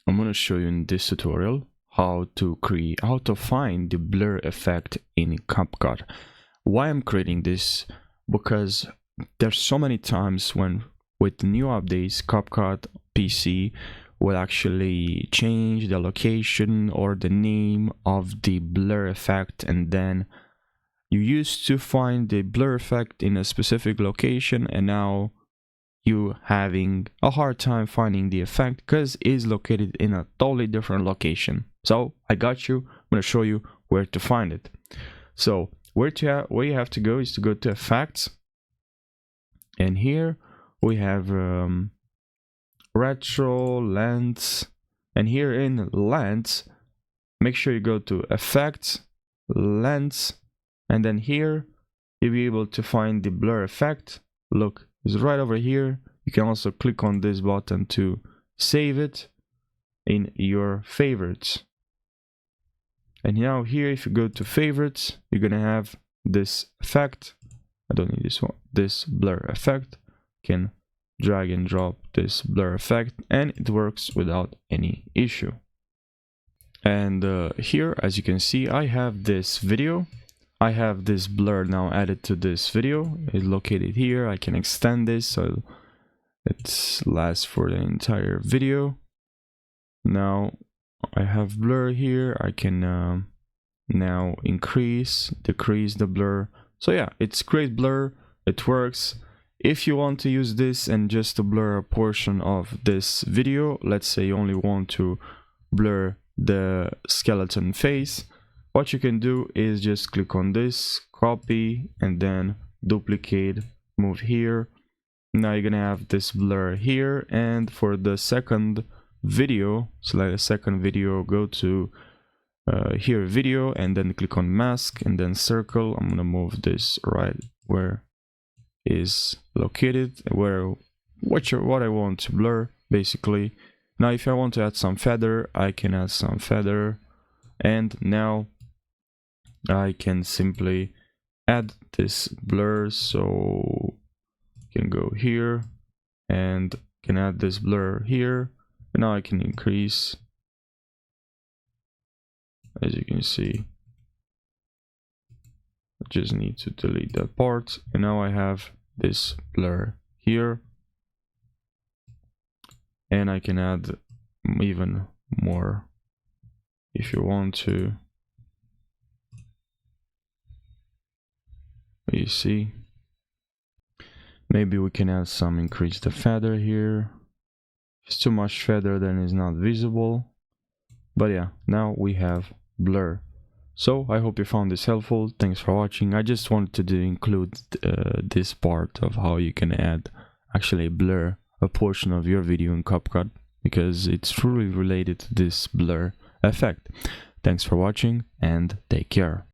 I'm going to show you in this tutorial how to find the blur effect in CapCut. Why I'm creating this? Because there's so many times when with new updates CapCut PC will actually change the location or the name of the blur effect, and then you used to find the blur effect in a specific location and now you having a hard time finding the effect because it is located in a totally different location. So I got you. I'm going to show you where to find it. So where you have to go is to go to effects, and here we have retro lens, and here in lens make sure you go to effects, lens, and then here you'll be able to find the blur effect. Look, it's right over here. You can also click on this button to save it in your favorites. And now here, if you go to favorites, you're gonna have this effect. I don't need this one, this blur effect. You can drag and drop this blur effect and it works without any issue. And here, as you can see, I have this video. I have this blur now added to this video. It's located here. I can extend this so it lasts for the entire video. Now I have blur here. I can now increase, decrease the blur. So yeah, it's great blur. It works. If you want to use this and just to blur a portion of this video, let's say you only want to blur the skeleton face, what you can do is just click on this, copy, and then duplicate, move here. Now you're gonna have this blur here, and for the second video, select a second video, go to here, video, and then click on mask, and then circle. I'm gonna move this right where is located, where what I want to blur, basically. Now if I want to add some feather, I can add some feather, and now I can simply add this blur. So you can go here and can add this blur here, and now I can increase, as you can see. I just need to delete that part, and now I have this blur here, and I can add even more if you want to. You see, maybe we can add some, increase the feather here. If it's too much feather, then it's not visible. But yeah, now we have blur. So I hope you found this helpful. Thanks for watching. I just wanted to include this part of how you can actually blur a portion of your video in CapCut, because it's truly related to this blur effect. Thanks for watching and take care.